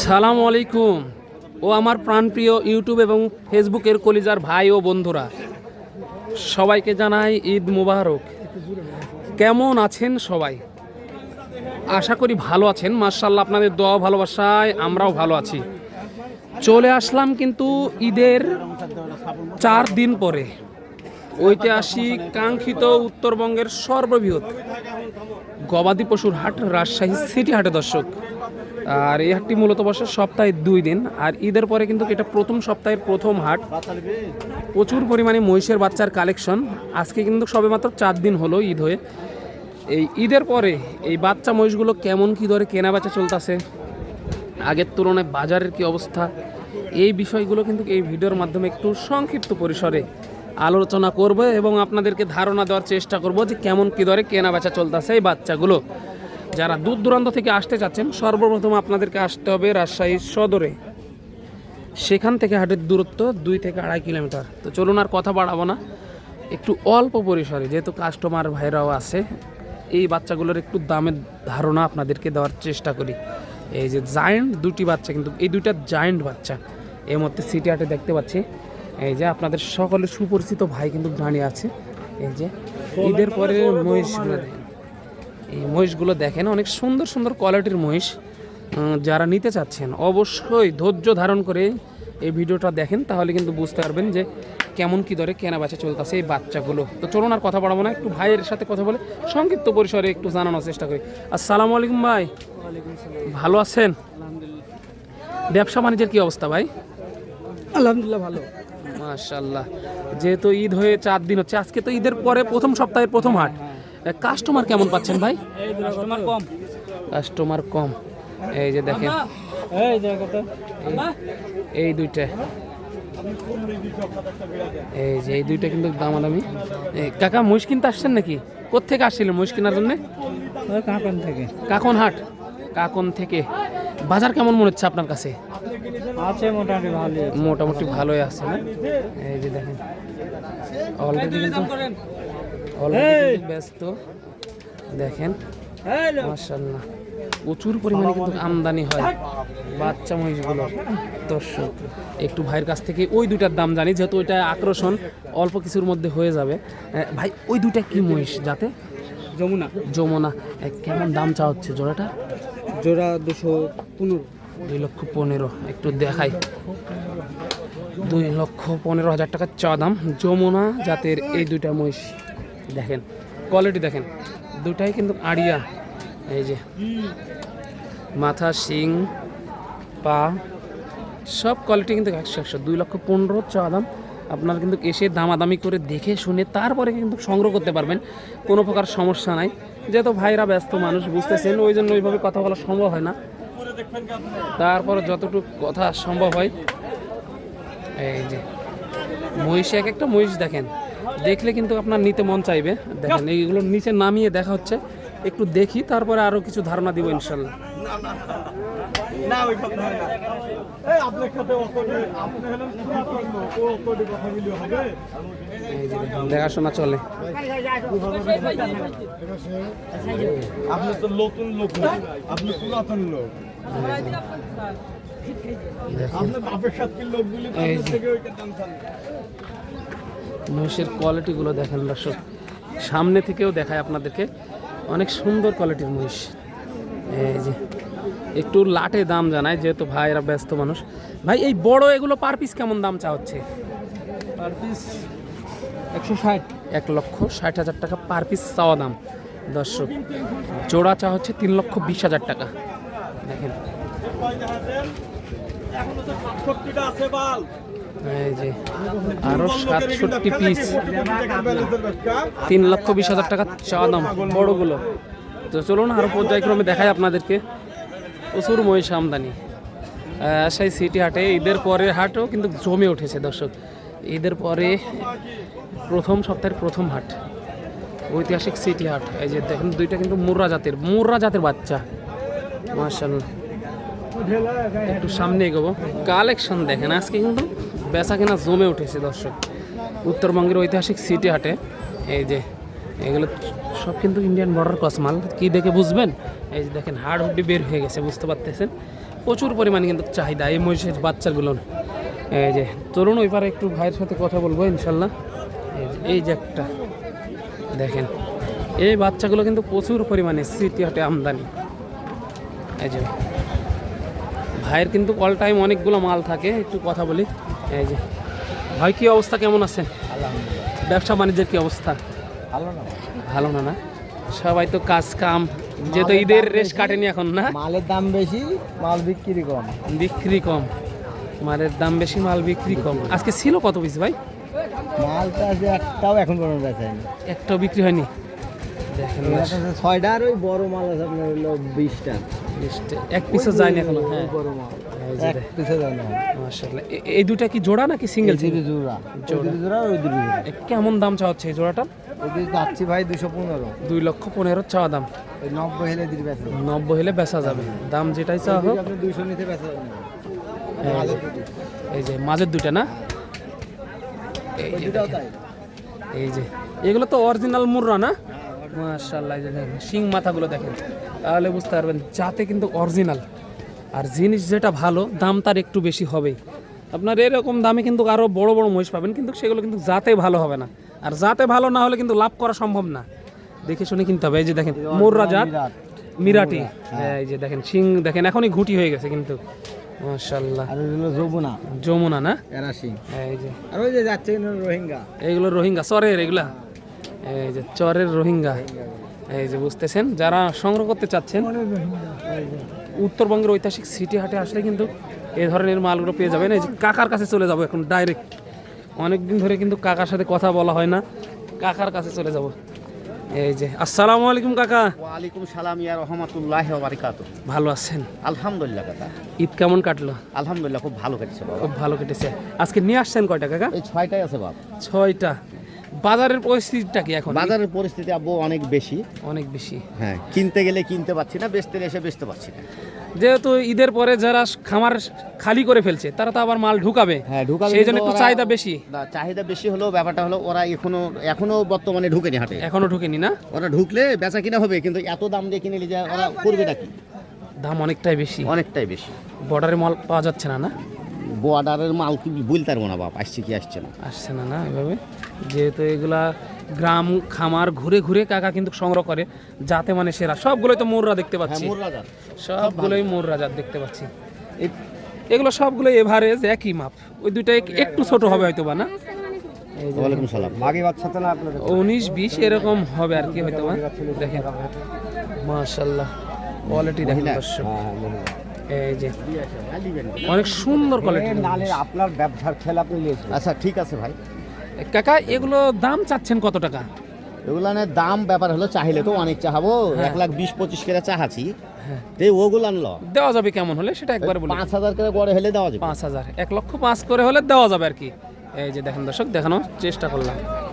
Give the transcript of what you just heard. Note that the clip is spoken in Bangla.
সালাম আলাইকুম ও আমার প্রাণপ্রিয় ইউটিউব এবং ফেসবুকের কলিজার ভাই ও বন্ধুরা, সবাইকে জানাই ঈদ মুবারক। কেমন আছেন সবাই? আশা করি ভালো আছেন। মাশাআল্লাহ, আপনাদের দোয়া ভালোবাসায় আমরাও ভালো আছি। চলে আসলাম কিন্তু ঈদের 4 দিন পরে ঐতিহাসিক কাঙ্ক্ষিত উত্তরবঙ্গের সর্ববৃহৎ গবাদি পশুর হাট রাজশাহী সিটি হাটে দর্শক। আর এই হাটটি মূলত বসে সপ্তাহে 2 দিন। আর ঈদের পরে কিন্তু এটা প্রথম সপ্তাহের প্রথম হাট। প্রচুর পরিমাণে মহিষের বাচ্চার কালেকশন। আজকে কিন্তু সবেমাত্র 4 দিন হলো ঈদ হয়ে। এই ঈদের পরে এই বাচ্চা মহিষগুলো কেমন কী ধরে কেনা বেচা চলতেছে, আগের তুলনায় বাজারের কি অবস্থা, এই বিষয়গুলো কিন্তু এই ভিডিওর মাধ্যমে একটু সংক্ষিপ্ত পরিসরে আলোচনা করব এবং আপনাদেরকে ধারণা দেওয়ার চেষ্টা করব যে কেমন কী দরে কেনা বেচা চলতেছে এই বাচ্চাগুলো। যারা দূর দূরান্ত থেকে আসতে চাচ্ছেন, সর্বপ্রথম আপনাদেরকে আসতে হবে রাজশাহী সদরে। সেখান থেকে হাটের দূরত্ব 2 থেকে 2.5 কিলোমিটার। তো চলুন আর কথা বাড়াবো না, একটু অল্প পরিসরে যেহেতু কাস্টমার ভাইরাও আছে, এই বাচ্চাগুলোর একটু দামের ধারণা আপনাদেরকে দেওয়ার চেষ্টা করি। এই যে জায়েন্ট 2টি বাচ্চা, কিন্তু এই 2টা জায়েন্ট বাচ্চা এই মধ্যে সিটি হাটে দেখতে পাচ্ছি। এই যে আপনাদের সকলের সুপরিচিত ভাই কিন্তু দাঁড়িয়ে আছে। এই যে ঈদের পরে মহিষগুলো দেখেন, এই মহিষগুলো দেখেন, অনেক সুন্দর সুন্দর কোয়ালিটির মহিষ। যারা নিতে চাচ্ছেন অবশ্যই ধৈর্য ধারণ করে এই ভিডিওটা দেখেন, তাহলে কিন্তু বুঝতে পারবেন যে কেমন কী দরে কেনা বেচা চলতেছে এই বাচ্চাগুলো। তো চলুন আর কথা বাড়াবো না, একটু ভাইয়ের সাথে কথা বলে সংক্ষিপ্ত পরিসরে একটু জানানোর চেষ্টা করি। আসসালামু আলাইকুম ভাই, ভালো আছেন? ব্যবসা বাণিজ্যের কী অবস্থা ভাই? আলহামদুলিল্লাহ ভালো। মাশাআল্লাহ, যেহেতু ঈদ হয়ে 4 দিন হচ্ছে, আজকে তো ঈদের পরে প্রথম সপ্তাহের প্রথম হাট। কাস্টমার কেমন পাচ্ছেন ভাই? কাস্টমার কম। কাস্টমার কম। এই যে দেখেন, এই দুইটা, এই যে এই দুইটা কিন্তু দামাদামি। কাকা মহিষ কিনতে আসছেন নাকি? কোত্থেকে আসছিলেন মহিষ কেনার জন্য? কাকন থেকে। কাকন হাট, কাকন থেকে। বাজার কেমন মনে হচ্ছে আপনার কাছে? আছে মোটামুটি ভালো, মোটামুটি ভালোই আছে না? এই যে দেখেন, অলরেডি কিন্তু ব্যস্ত। দেখেন মাশাআল্লাহ, প্রচুর পরিমাণে কিন্তু আমদানি হয় বাচ্চা মহিষগুলো। দর্শক, একটু ভাইয়ের কাছ থেকে ওই দুইটার দাম জানি, যেহেতু ওইটা আকর্ষণ অল্প কিছুর মধ্যে হয়ে যাবে। ভাই ওই দুইটা কি মহিষ যাতে? যমুনা। যমুনা। কেমন দাম চা হচ্ছে জোড়াটা? জোড়া 215। 2,15,000। একটু দেখাই, 2,15,000 টাকা চা দাম। যমুনা জাতের এই দুইটা মহিষ দেখেন, কোয়ালিটি দেখেন, দুটাই কিন্তু আড়িয়া। এই যে মাথা, শিং, পা, সব কোয়ালিটি কিন্তু 100-100। 2,15,000 চা দাম। আপনারা কিন্তু এসে দামাদামি করে দেখে শুনে তারপরে কিন্তু সংগ্রহ করতে পারবেন, কোনো প্রকার সমস্যা নাই। যেহেতু ভাইরা ব্যস্ত মানুষ, বুঝতেছেন, ওই জন্য ওইভাবে কথা বলা সম্ভব হয় না। তারপরে যতটুকু কথা সম্ভব হয়। এই যে মহিষ, এক একটা মহিষ দেখেন, দেখলে কিন্তু আপনার নিতে মন চাইবে। দেখেন এইগুলো নিচে নামিয়ে দেখা হচ্ছে, একটু দেখি তারপরে আরো কিছু ধারণা দিব ইনশাল্লাহ। দেখাশোনা চলে। আপনি তো নতুন লোক, আপনি পুরাতন লোক। মহিষের কোয়ালিটিগুলো দেখেন দর্শক, সামনে থেকেও দেখায় আপনাদেরকে, অনেক সুন্দর কোয়ালিটির মহিষ। এই যে একটু লাটে দাম জানায়, যেহেতু ভাইরা ব্যস্ত মানুষ। ভাই এই বড় এগুলো পার পিস কেমন দাম চা হচ্ছে? Per piece 160। 1,60,000 টাকা পার পিস চাওয়া দাম। দর্শক, জোড়া চা হচ্ছে 3,20,000 টাকা। দেখেন এই যে আরো 67 পিস, 3,20,000 টাকা চা দাম বড়গুলো। তো চলুন আরো পর্যায়ক্রমে দেখাই আপনাদেরকে। প্রচুর মহিষ আমদানি সেই সিটি হাটে। ঈদের পরের হাটও কিন্তু জমে উঠেছে দর্শক। ঈদের পরে প্রথম সপ্তাহের প্রথম হাট, ঐতিহাসিক সিটি হাট। এই যে দেখেন, দুইটা কিন্তু মুর্রা জাতের বাচ্চা। মাশাআল্লাহ, একটু সামনে এগোবো। কালেকশন দেখেন, আজকে কিন্তু বেচা কেনা জমে উঠেছে দর্শক উত্তরবঙ্গের ঐতিহাসিক সিটি হাটে। এই যে এগুলো সব কিন্তু ইন্ডিয়ান বর্ডার ক্রস মাল। কি দেখে বুঝবেন? এই যে দেখেন হাড় হুড্ডি বের হয়ে গেছে, বুঝতে পারতেছেন প্রচুর পরিমাণে কিন্তু চাহিদা এই মহিষের বাচ্চাগুলোর। এই যে চলুন ওই পারে একটু ভাইয়ের সাথে কথা বলবো ইনশাল্লাহ। এই যে একটা দেখেন, এই বাচ্চাগুলো কিন্তু প্রচুর পরিমাণে সিটি হাটে আমদানি। এই যে ভাইয়ের কিন্তু অল টাইম অনেকগুলো মাল থাকে, একটু কথা বলি। এই যে ভাই, কি অবস্থা, কেমন আছেন? ব্যবসা বাণিজ্যের কি অবস্থা? ভালো না? না সবাই তো কাজ কাম, যেহেতু ঈদের রেশ কাটেনি এখন না, মালের দাম বেশি, মাল বিক্রি কম। বিক্রি কম, মালের দাম বেশি, মাল বিক্রি কম। আজকে ছিল কত পিস ভাই? মালটা আছে একটাও এখন পর্যন্ত বেচায়নি। একটাও বিক্রি হয়নি। দেখেন ছয়টা আর ওই বড় মাল আছে আপনার হলো 20টা। এক পিসও যায়নি এখনো। হ্যাঁ বড় মাল এই যে এক পিসে যায় না। মাশাআল্লাহ। এই দুটা কি জোড়া নাকি সিঙ্গেল? জোড়া জোড়া ওই দুটো জোড়া। কেমন দাম চাওয়া হচ্ছে এই জোড়াটা? ওই যাচ্ছি ভাই 215। 2,15,000 চাওয়া দাম। ওই 90 হলে দিতে বেচা 90 হলে বেচা যাবে, দাম যেটাই চাওয়া হোক। আপনি 200 নিতে বেচা যাবে না। এই যে মাঝের দুইটা না, এই যে দুটাও তাই। এই যে এগুলো তো অরিজিনাল মুর্রা না? মাশাআল্লাহ। এই যে দেখেন শিং মাথাগুলো দেখেন, তাহলে বুঝতে পারবেন যাতে কিন্তু অরিজিনাল। আর জিনিস যেটা ভালো, দাম তার একটু বেশি হবেই। আপনার এরকম দামে কিন্তু আরও বড় বড় মহিষ পাবেন, কিন্তু সেগুলো কিন্তু যাতে ভালো হবে না। আর যাতে ভালো না হলে কিন্তু লাভ করা সম্ভব না, দেখে শুনে কিনতে হবে। এই যে দেখেন মুর্রা জাত মিরাটি, এই যে দেখেন শিং দেখেন, এখনই ঘুটি হয়ে গেছে কিন্তু মাশাআল্লাহ। আর হলো যমুনা, যমুনা না? এরাশি। এই যে আর ওই যে যাচ্ছে রোহিঙ্গা, এইগুলো রোহিঙ্গা চরের, এগুলা এই যে চরের রোহিঙ্গা। এই যে বুঝতেছেন, যারা সংগ্রহ করতে চাচ্ছেন উত্তরবঙ্গের ঐতিহাসিক সিটি হাটে আসলে কিন্তু এই ধরনের মালগুলো পেয়ে যাবেন। এই যে কাকার কাছে চলে যাব এখন ডাইরেক্ট, অনেকদিন ধরে কিন্তু কাকার সাথে কথা বলা হয় না, কাকার কাছে চলে যাব। এই যে আসসালামু আলাইকুম কাকা। ওয়ালাইকুম সালাম ইয়া রহমাতুল্লাহি ওয়া বারাকাতুহু। ভালো আছেন? আলহামদুলিল্লাহ কাকা, ঈদ কেমন কাটলো? আলহামদুলিল্লাহ খুব ভালো কেটেছে বাবা। খুব ভালো কেটেছে। আজকে নিয়ে আসছেন কয়টা কাকা? এই 6টাই আছে বাবা। 6টা। বাজারের পরিস্থিতিটা কি এখন? বাজারের পরিস্থিতি আব্বু অনেক বেশি। অনেক বেশি। হ্যাঁ, কিনতে গেলে কিনতে পাচ্ছি না, বেচতে এসে বেচতে পাচ্ছি না। যেহেতু ঈদের পরে যারা খামার খালি করে ফেলছে, তারা তো আবার মাল ঢুকাবে, হ্যাঁ ঢুকাবে, সেই জন্য কিন্তু একটু ওরা- চাহিদা বেশি। না, চাহিদা বেশি হলেও ব্যাপারটা হলো ওরা এখনো বর্তমানে ঢুকেনি হাটে। এখনো ঢুকেনি না? ওরা ঢুকলে বেচা কিনা হবে, কিন্তু এত দাম দিয়ে কিনে নিলে যে ওরা করবে নাকি? দাম অনেকটাই বেশি, অনেকটাই বেশি। বর্ডারে মাল পাওয়া যাচ্ছে না? না বর্ডারের মাল কি বলতে পারবো না বাপ, আসছে কি আসছে না। আসছে না, না এভাবে। যেহেতু এগুলা গ্রাম খামার ঘুরে ঘুরে কাকা কিন্তু সংগ্রহ করে, যাতে মানে সেরা সবগুলোই তো মোররা দেখতে হ্যাঁ, পাচ্ছি, মোরলা জাত। সবগুলোই মোররা জাত দেখতে পাচ্ছি। এগুলো সবগুলো এভারেজ একই মাপ, ওই দুইটা একটু ছোট হবে হয়তো বা না? এই যে ওয়ালাইকুম সালাম। মাগি বাচ্চা তো না আপনাদের? 19-20 এরকম হবে আর কি হয়তো বা। দেখেন মাশাআল্লাহ, কোয়ালিটি দেখেন দর্শক। এই যে অনেক সুন্দর কোয়ালিটি। নালে আপনার ব্যবসার খেলা আপনি নিয়েছেন। আচ্ছা ঠিক আছে ভাই, কাকা এগুলো দাম চাচ্ছেন কত টাকা? এগুলানের দাম ব্যাপার হলো চাহিলে তো অনেক চাহাবো, 1,20-25 করে চাহাছি, ওগুলো আনলো দেওয়া যাবে কেমন হলে সেটা একবার বলুন। 5,000 করে গড়ে হলে দেওয়া যাবে। 5,000, 1,05,000 করে হলে দেওয়া যাবে আর কি। এই যে দেখেন দর্শক, দেখানোর চেষ্টা করলাম।